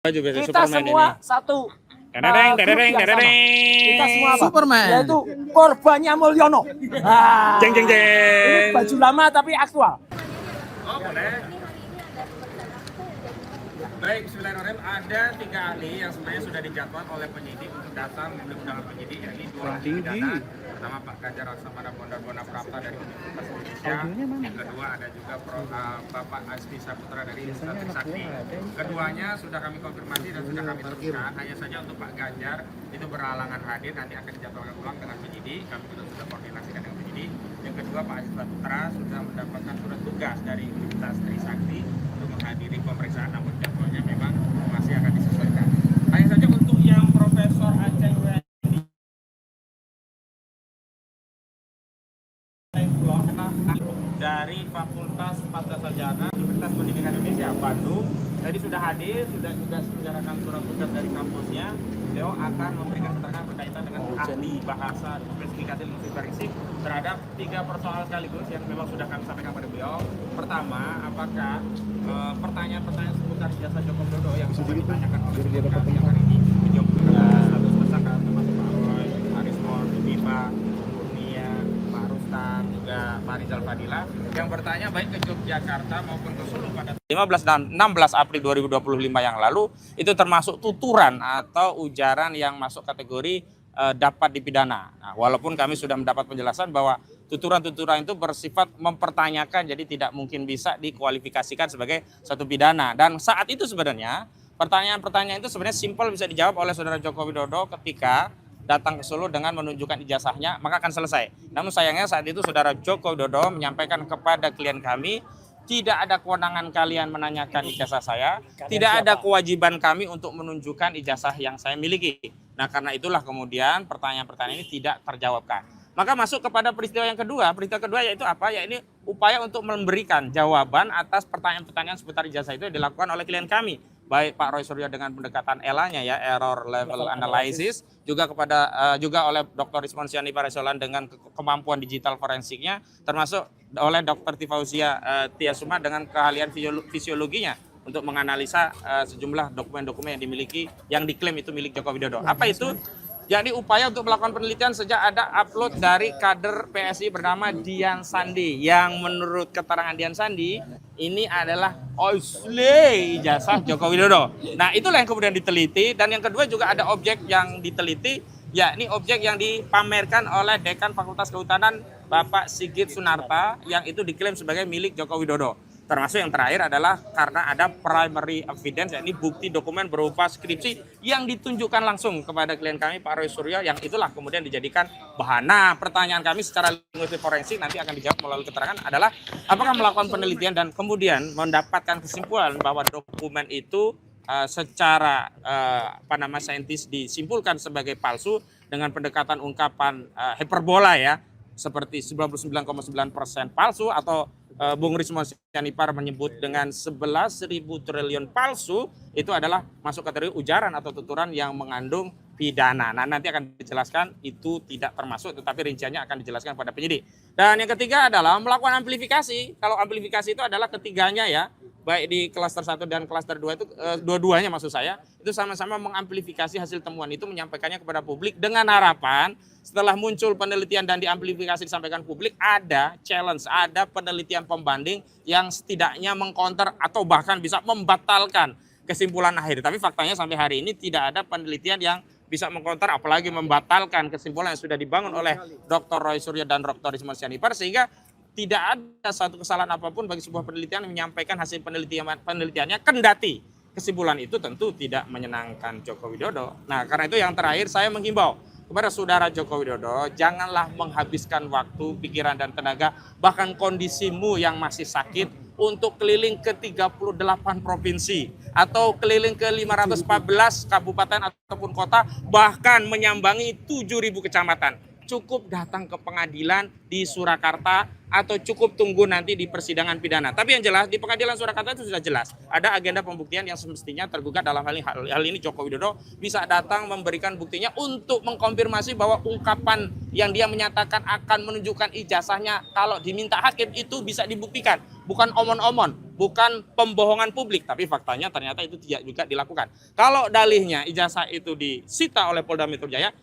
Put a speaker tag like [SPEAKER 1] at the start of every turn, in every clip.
[SPEAKER 1] Baju biasa
[SPEAKER 2] Kita
[SPEAKER 1] Superman
[SPEAKER 2] semua
[SPEAKER 1] ini.
[SPEAKER 2] satu
[SPEAKER 1] Dadadeng,
[SPEAKER 2] grup
[SPEAKER 1] dadadeng,
[SPEAKER 2] yang sama.
[SPEAKER 1] dadadeng.
[SPEAKER 2] Kita semua apa?
[SPEAKER 3] Superman.
[SPEAKER 2] Yaitu korbannya Mulyono.
[SPEAKER 1] Jeng, jeng, jeng.
[SPEAKER 2] Ini baju lama tapi aktual.
[SPEAKER 1] Oh, boleh. Baik, bismillahirrahmanirrahim. Ada 3 ahli yang sebenarnya sudah dijadwal oleh penyidik untuk datang memberi undangan penyidik, yakni 2 ahli pidana. Pertama Pak Ganjar Laksamana Bondar Prapta dari Universitas Indonesia. Yang kedua ada juga Bapak Asfi Saputra dari Universitas Trisakti. Keduanya sudah kami konfirmasi dan sudah kami teruskan. Hanya saja untuk Pak Ganjar itu berhalangan hadir, nanti akan dijadwalkan ulang dengan penyidik. Kami sudah koordinasikan dengan penyidik. Yang kedua Pak Asfi Saputra sudah mendapatkan surat tugas dari Universitas Trisakti untuk menghadiri pemeriksaan, namun jadwalnya memang masih akan disesuaikan. Hanya saja untuk yang Profesor Aceh dari Fakultas Tata Sarjana Universitas Pendidikan Indonesia Bandung tadi sudah hadir, sudah juga menyerahkan surat tugas dari kampusnya. Beliau akan memberikan keterangan berkaitan dengan ahli bahasa spesifikasi linguistik forensik terhadap 3 persoalan sekaligus yang memang sudah kami sampaikan pada beliau. Pertama, apakah pertanyaan-pertanyaan seputar jasa Joko Widodo yang sudah ditanyakan oleh kami yang hari ini menjawab status tersangka termasuk Pak Roy, Arismon, Bipa, Kurnia, Pak Rustam, juga Pak Rizal Fadila yang bertanya baik ke Yogyakarta maupun ke Solo pada 15 dan 16 April 2025 yang lalu itu termasuk tuturan atau ujaran yang masuk kategori dapat dipidana. Nah, walaupun kami sudah mendapat penjelasan bahwa tuturan-tuturan itu bersifat mempertanyakan, jadi tidak mungkin bisa dikualifikasikan sebagai satu pidana. Dan saat itu sebenarnya pertanyaan-pertanyaan itu sebenarnya simpel bisa dijawab oleh Saudara Joko Widodo ketika datang ke Solo dengan menunjukkan ijazahnya, maka akan selesai. Namun sayangnya saat itu Saudara Joko Widodo menyampaikan kepada klien kami, tidak ada kewenangan kalian menanyakan ijazah saya, tidak ada kewajiban kami untuk menunjukkan ijazah yang saya miliki. Nah, karena itulah kemudian pertanyaan-pertanyaan ini tidak terjawabkan. Maka masuk kepada peristiwa yang kedua. Peristiwa kedua yaitu apa? Ya ini upaya untuk memberikan jawaban atas pertanyaan-pertanyaan seputar ijazah itu yang dilakukan oleh klien kami. Baik Pak Roy Suryo dengan pendekatan ELA-nya ya, error level analysis, juga oleh Dr. Rismon Siani Paresolan dengan kemampuan digital forensiknya, termasuk oleh Dr. Tifauzia Tiasuma dengan keahlian fisiologinya untuk menganalisa sejumlah dokumen-dokumen yang dimiliki, yang diklaim itu milik Joko Widodo. Apa itu? Jadi upaya untuk melakukan penelitian sejak ada upload dari kader PSI bernama Dian Sandi, yang menurut keterangan Dian Sandi ini adalah asli ijazah Joko Widodo. Nah, itulah yang kemudian diteliti, dan yang kedua juga ada objek yang diteliti, yakni objek yang dipamerkan oleh Dekan Fakultas Kehutanan Bapak Sigit Sunarta yang itu diklaim sebagai milik Joko Widodo. Termasuk yang terakhir adalah karena ada primary evidence, yakni bukti dokumen berupa skripsi yang ditunjukkan langsung kepada klien kami Pak Roy Suryo, yang itulah kemudian dijadikan bahan. Nah, pertanyaan kami secara linguistik forensik nanti akan dijawab melalui keterangan adalah apakah melakukan penelitian dan kemudian mendapatkan kesimpulan bahwa dokumen itu secara saintis disimpulkan sebagai palsu dengan pendekatan ungkapan hiperbola ya, seperti 99,9% palsu, atau Bung Rismon Sianipar menyebut dengan 11.000 triliun palsu, itu adalah masuk kategori ujaran atau tuturan yang mengandung pidana. Nah, nanti akan dijelaskan itu tidak termasuk, tetapi rinciannya akan dijelaskan pada penyidik. Dan yang ketiga adalah melakukan amplifikasi. Kalau amplifikasi itu adalah ketiganya ya, baik di klaster 1 dan klaster 2 itu dua-duanya maksud saya, itu sama-sama mengamplifikasi hasil temuan itu, menyampaikannya kepada publik dengan harapan setelah muncul penelitian dan diamplifikasi disampaikan publik, ada challenge, ada penelitian pembanding yang setidaknya mengcounter atau bahkan bisa membatalkan kesimpulan akhir. Tapi faktanya sampai hari ini tidak ada penelitian yang bisa mengcounter, apalagi membatalkan kesimpulan yang sudah dibangun oleh Dr. Roy Suryo dan Dr. Rismon Sianipar, sehingga tidak ada satu kesalahan apapun bagi sebuah penelitian menyampaikan hasil penelitiannya, kendati kesimpulan itu tentu tidak menyenangkan Joko Widodo. Nah, karena itu yang terakhir saya menghimbau kepada Saudara Joko Widodo, janganlah menghabiskan waktu, pikiran, dan tenaga, bahkan kondisimu yang masih sakit, untuk keliling ke 38 provinsi atau keliling ke 514 kabupaten ataupun kota, bahkan menyambangi 7.000 kecamatan. Cukup datang ke pengadilan di Surakarta atau cukup tunggu nanti di persidangan pidana. Tapi yang jelas di Pengadilan Surakarta itu sudah jelas ada agenda pembuktian yang semestinya tergugat dalam hal ini Joko Widodo bisa datang memberikan buktinya untuk mengkonfirmasi bahwa ungkapan yang dia menyatakan akan menunjukkan ijazahnya kalau diminta hakim itu bisa dibuktikan, bukan omon-omon, bukan pembohongan publik, tapi faktanya ternyata itu tidak juga dilakukan. Kalau dalihnya ijazah itu disita oleh Polda Metro Jaya,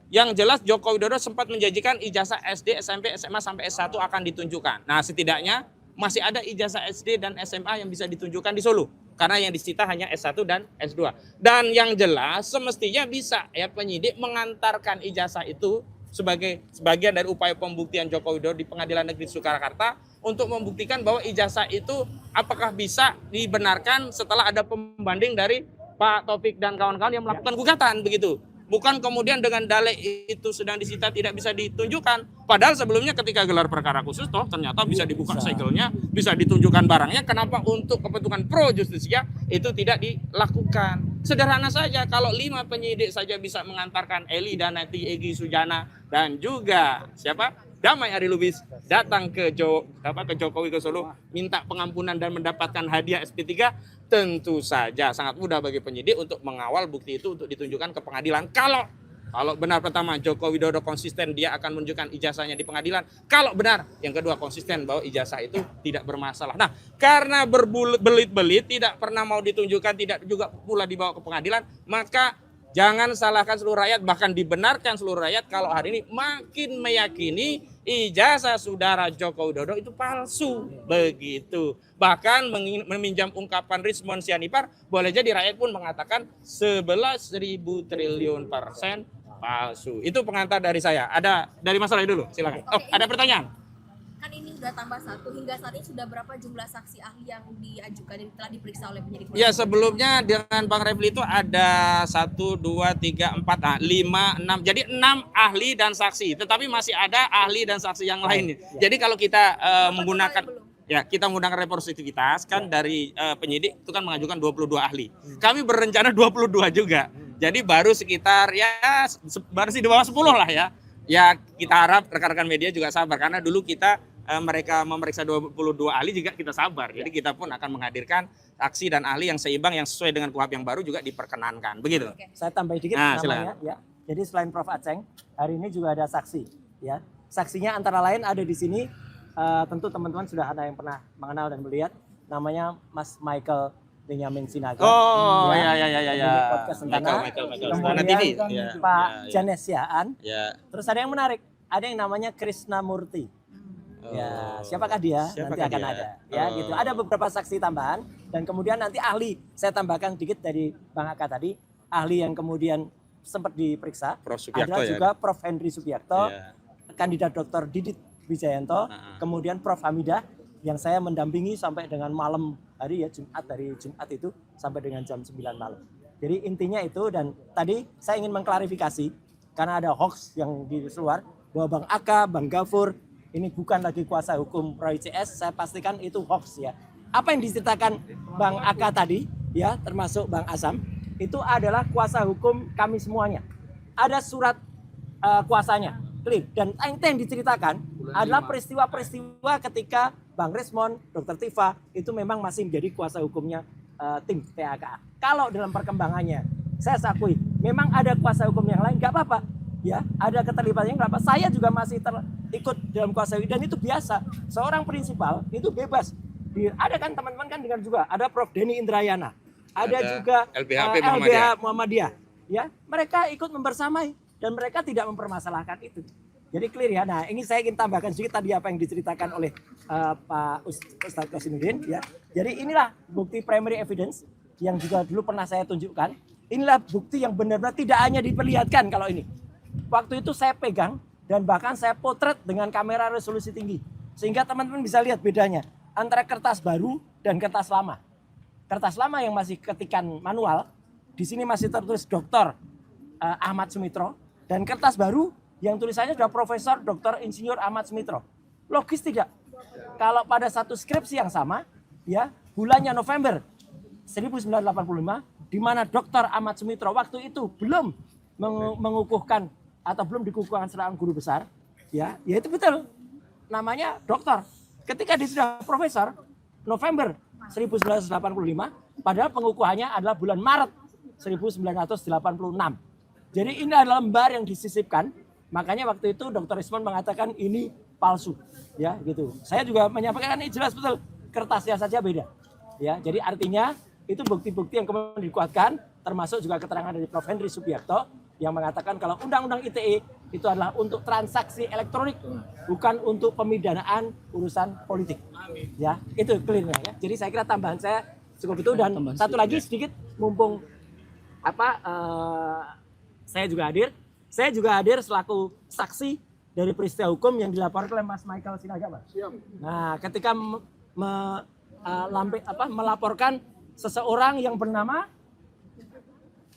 [SPEAKER 1] yang jelas Joko Widodo sempat menjanjikan ijazah SD, SMP, SMA sampai S1 akan ditunjukkan. Nah, setidaknya masih ada ijazah SD dan SMA yang bisa ditunjukkan di Solo. Karena yang disita hanya S1 dan S2. Dan yang jelas semestinya bisa ya penyidik mengantarkan ijazah itu sebagai sebagian dari upaya pembuktian Joko Widodo di Pengadilan Negeri Surakarta untuk membuktikan bahwa ijazah itu apakah bisa dibenarkan setelah ada pembanding dari Pak Taufik dan kawan-kawan yang melakukan gugatan begitu. Bukan kemudian dengan dalih itu sedang disita tidak bisa ditunjukkan. Padahal sebelumnya ketika gelar perkara khusus toh ternyata bisa dibuka segelnya, bisa ditunjukkan barangnya. Kenapa untuk kepentingan pro justisia itu tidak dilakukan? Sederhana saja, kalau 5 penyidik saja bisa mengantarkan Eli dan nanti Egy Sujana dan juga siapa? Damai Ari Lubis datang ke Jokowi ke Solo minta pengampunan dan mendapatkan hadiah SP3, tentu saja sangat mudah bagi penyidik untuk mengawal bukti itu untuk ditunjukkan ke pengadilan. Kalau benar pertama Joko Widodo konsisten dia akan menunjukkan ijazahnya di pengadilan. Kalau benar yang kedua konsisten bahwa ijazah itu tidak bermasalah. Nah, karena berbelit-belit tidak pernah mau ditunjukkan, tidak juga pula dibawa ke pengadilan, maka jangan salahkan seluruh rakyat, bahkan dibenarkan seluruh rakyat kalau hari ini makin meyakini ijazah saudara Joko Widodo itu palsu. Begitu. Bahkan meminjam ungkapan Rizmon Sianipar, boleh jadi rakyat pun mengatakan 11.000 triliun % palsu. Itu pengantar dari saya. Ada dari Mas Rai dulu, silakan. Oh, ada pertanyaan?
[SPEAKER 3] Kan ini udah tambah 1, hingga saat ini sudah berapa jumlah saksi ahli yang diajukan dan telah diperiksa oleh penyidik?
[SPEAKER 1] Ya, sebelumnya dengan Bang Refli itu ada 1, 2, 3, 4, 5, 6. Jadi 6 ahli dan saksi. Tetapi masih ada ahli dan saksi yang lain. Jadi kalau kita menggunakan representativitas kan dari penyidik itu kan mengajukan 22 ahli. Kami berencana 22 juga. Jadi baru sekitar baru sih di bawah 10 lah ya. Ya kita harap rekan-rekan media juga sabar karena dulu kita mereka memeriksa 22 ahli juga kita sabar. Jadi kita pun akan menghadirkan saksi dan ahli yang seimbang yang sesuai dengan KUHP yang baru juga diperkenankan. Begitu.
[SPEAKER 3] Oke.
[SPEAKER 2] Saya tambah dikit namanya ya. Jadi selain Prof Aceng, hari ini juga ada saksi ya. Saksinya antara lain ada di sini tentu teman-teman sudah ada yang pernah mengenal dan melihat namanya Mas Michael Benyamin Sinaga.
[SPEAKER 1] Oh ya.
[SPEAKER 2] Podcast Sentana.
[SPEAKER 1] Michael.
[SPEAKER 2] Kemudian
[SPEAKER 1] TV.
[SPEAKER 2] Pak Janes Yaan.
[SPEAKER 1] Ya.
[SPEAKER 2] Terus ada yang menarik, ada yang namanya Krisnamurti. Ya, siapakah dia? Nanti akan ada. Ya, gitu. Ada beberapa saksi tambahan dan kemudian nanti ahli. Saya tambahkan dikit dari Bang Aka tadi, ahli yang kemudian sempat diperiksa.
[SPEAKER 1] Prof. Subiakto,
[SPEAKER 2] ada
[SPEAKER 1] ya?
[SPEAKER 2] juga Prof Henry Subiakto,
[SPEAKER 1] Ya.
[SPEAKER 2] kandidat Dr. Didit Wijayanto, kemudian Prof Hamidah yang saya mendampingi sampai dengan malam hari ya dari Jumat itu sampai dengan jam 9 malam. Jadi intinya itu dan tadi saya ingin mengklarifikasi karena ada hoax yang di luar bahwa Bang Aka, Bang Gafur ini bukan lagi kuasa hukum Roy CS, saya pastikan itu hoax ya. Apa yang diceritakan Bang Aka tadi ya termasuk Bang Asam itu adalah kuasa hukum kami semuanya. Ada surat kuasanya, clear. Dan yang diceritakan adalah peristiwa-peristiwa ketika Bang Rizmon, Dr. Tifa itu memang masih menjadi kuasa hukumnya tim PAKA. Kalau dalam perkembangannya, saya akui memang ada kuasa hukum yang lain, nggak apa-apa. Ya, ada keterlibatannya nggak apa. Saya juga masih ikut dalam kuasa hukum dan itu biasa. Seorang prinsipal itu bebas. Ada kan teman-teman kan dengar juga, ada Prof Denny Indrayana, ada juga LBH Muhammadiyah. Ya, mereka ikut membersamai dan mereka tidak mempermasalahkan itu. Jadi clear ya. Nah, ini saya ingin tambahkan sedikit tadi apa yang diceritakan oleh Pak Ustadz Qasimuddin ya. Jadi inilah bukti primary evidence yang juga dulu pernah saya tunjukkan. Inilah bukti yang benar-benar tidak hanya diperlihatkan kalau ini. Waktu itu saya pegang dan bahkan saya potret dengan kamera resolusi tinggi. Sehingga teman-teman bisa lihat bedanya antara kertas baru dan kertas lama. Kertas lama yang masih ketikan manual, di sini masih tertulis Dr. Ahmad Sumitro. Dan kertas baru yang tulisannya sudah Profesor Dr. Insinyur Ahmad Sumitro. Logis tidak? Kalau pada satu skripsi yang sama, ya bulannya November 1985, di mana Dr. Ahmad Sumitro waktu itu belum mengukuhkan atau belum dikukuhkan seorang guru besar, ya itu betul. namanya doktor. Ketika dia sudah profesor, November 1985, padahal pengukuhannya adalah bulan Maret 1986. Jadi ini adalah lembar yang disisipkan. Makanya waktu itu Dr. Ismon mengatakan ini palsu, ya gitu. Saya juga menyampaikan ini jelas betul, kertasnya saja beda. Ya, jadi artinya itu bukti-bukti yang kemudian dikuatkan, termasuk juga keterangan dari Prof. Henry Subiakto yang mengatakan kalau Undang-Undang ITE itu adalah untuk transaksi elektronik, bukan untuk pemidanaan urusan politik. Ya, itu clear ya. Jadi saya kira tambahan saya cukup itu, dan satu lagi sedikit mumpung saya juga hadir. Saya juga hadir selaku saksi dari peristiwa hukum yang dilaporkan oleh Mas Michael Sinaga, Mas. Nah, ketika melaporkan seseorang yang bernama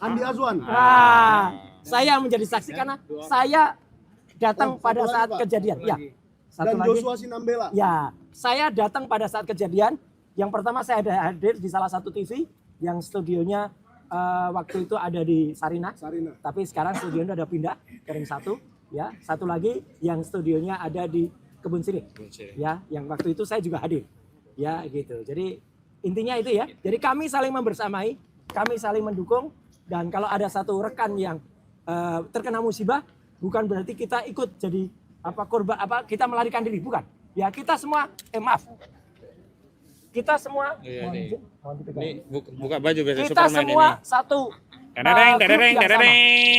[SPEAKER 4] Andi Azwan.
[SPEAKER 2] Nah, saya menjadi saksi karena saya datang pada saat kejadian. Ya. Satu
[SPEAKER 4] Dan
[SPEAKER 2] lagi.
[SPEAKER 4] Joshua Sinambela.
[SPEAKER 2] Ya, saya datang pada saat kejadian. Yang pertama saya ada hadir di salah satu TV yang studionya waktu itu ada di Sarina. Tapi sekarang studionya ada pindah ke Ring 1. Ya, satu lagi yang studionya ada di Kebun Sirih. Ya, yang waktu itu saya juga hadir. Ya, gitu. Jadi intinya itu ya. Jadi kami saling membersamai, kami saling mendukung, dan kalau ada satu rekan yang terkena musibah, bukan berarti kita ikut jadi korban, kita melarikan diri, bukan. Ya, kita semua maaf. Kita semua
[SPEAKER 1] Ini buka baju biasa
[SPEAKER 2] kita
[SPEAKER 1] Superman
[SPEAKER 2] semua
[SPEAKER 1] ini.
[SPEAKER 2] satu
[SPEAKER 1] Dadadeng,
[SPEAKER 2] grup
[SPEAKER 1] dadadeng,
[SPEAKER 2] yang sama.
[SPEAKER 1] dadadeng.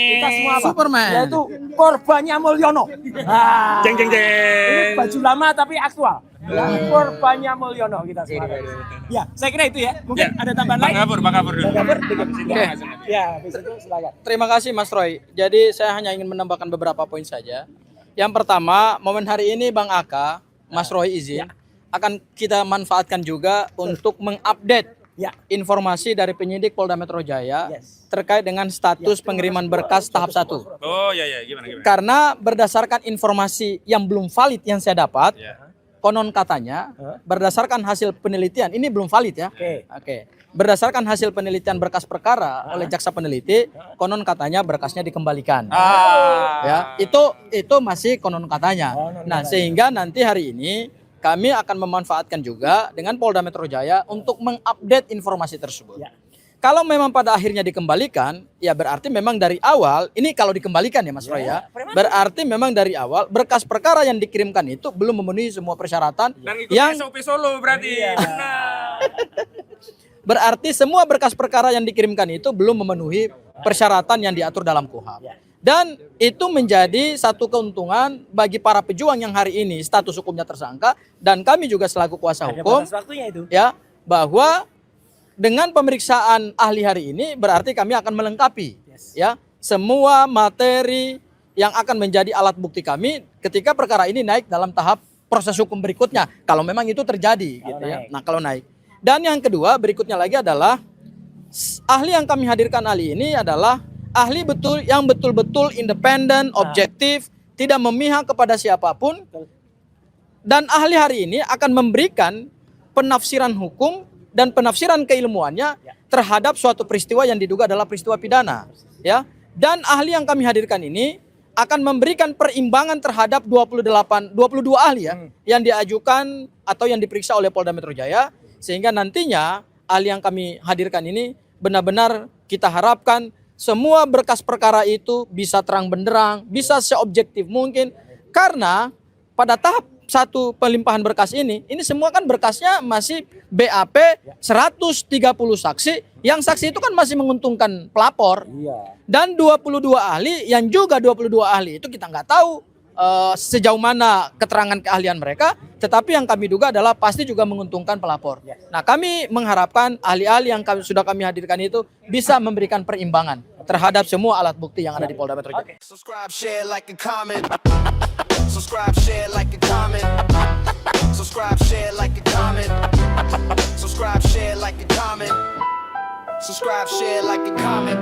[SPEAKER 2] Kita semua apa?
[SPEAKER 5] Superman.
[SPEAKER 2] Yaitu korbannya Mulyono. Nah,
[SPEAKER 1] Jeng jeng
[SPEAKER 2] ini
[SPEAKER 1] jeng.
[SPEAKER 2] baju lama tapi aktual. Ya, korbannya Mulyono kita semua. Ya, saya kira itu ya. Mungkin ada tambahan lain.
[SPEAKER 1] Bang Gafur dulu.
[SPEAKER 2] Bang Gafur, dikit.
[SPEAKER 5] Oke.
[SPEAKER 2] Ya, habis itu silakan.
[SPEAKER 5] Terima kasih Mas Roy. Jadi saya hanya ingin menambahkan beberapa poin saja. Yang pertama, momen hari ini Bang Aka, Mas Roy izin, akan kita manfaatkan juga untuk mengupdate informasi dari penyidik Polda Metro Jaya terkait dengan status pengiriman berkas tahap 1.
[SPEAKER 1] Oh ya gimana.
[SPEAKER 5] Karena berdasarkan informasi yang belum valid yang saya dapat, konon katanya berdasarkan hasil penelitian, ini belum valid ya. Oke. Berdasarkan hasil penelitian berkas perkara oleh jaksa peneliti, konon katanya berkasnya dikembalikan. Ya, itu masih konon katanya. Nah, sehingga nanti hari ini kami akan memanfaatkan juga dengan Polda Metro Jaya untuk mengupdate informasi tersebut. Kalau memang pada akhirnya dikembalikan, ya berarti memang dari awal, ini kalau dikembalikan ya Mas Roy ya, berarti memang dari awal berkas perkara yang dikirimkan itu belum memenuhi semua persyaratan
[SPEAKER 1] Dan ikut
[SPEAKER 5] yang
[SPEAKER 1] SOP Solo berarti.
[SPEAKER 5] berarti semua berkas perkara yang dikirimkan itu belum memenuhi persyaratan yang diatur dalam KUHP. Dan itu menjadi satu keuntungan bagi para pejuang yang hari ini status hukumnya tersangka, dan kami juga selaku kuasa hukum ya, bahwa dengan pemeriksaan ahli hari ini berarti kami akan melengkapi ya semua materi yang akan menjadi alat bukti kami ketika perkara ini naik dalam tahap proses hukum berikutnya, kalau memang itu terjadi gitu ya. Nah, kalau naik. Dan yang kedua berikutnya lagi adalah ahli yang kami hadirkan ahli ini adalah ahli yang betul-betul independen, objektif, tidak memihak kepada siapapun. Dan ahli hari ini akan memberikan penafsiran hukum dan penafsiran keilmuannya terhadap suatu peristiwa yang diduga adalah peristiwa pidana. Ya. Dan ahli yang kami hadirkan ini akan memberikan perimbangan terhadap 22 ahli ya, yang diajukan atau yang diperiksa oleh Polda Metro Jaya. Sehingga nantinya ahli yang kami hadirkan ini benar-benar kita harapkan semua berkas perkara itu bisa terang benderang, bisa seobjektif mungkin. Karena pada tahap 1 pelimpahan berkas ini semua kan berkasnya masih BAP 130 saksi, yang saksi itu kan masih menguntungkan pelapor. Dan 22 ahli, yang juga 22 ahli itu kita nggak tahu sejauh mana keterangan keahlian mereka, tetapi yang kami duga adalah pasti juga menguntungkan pelapor. Nah, kami mengharapkan ahli-ahli yang sudah kami hadirkan itu bisa memberikan perimbangan terhadap semua alat bukti yang ada di Polda Metro Jaya.
[SPEAKER 6] Subscribe, share, like, and comment. Subscribe, share, like, and comment. Subscribe, share, like, and comment. Subscribe, share, like, and comment. Subscribe, share, like, and comment.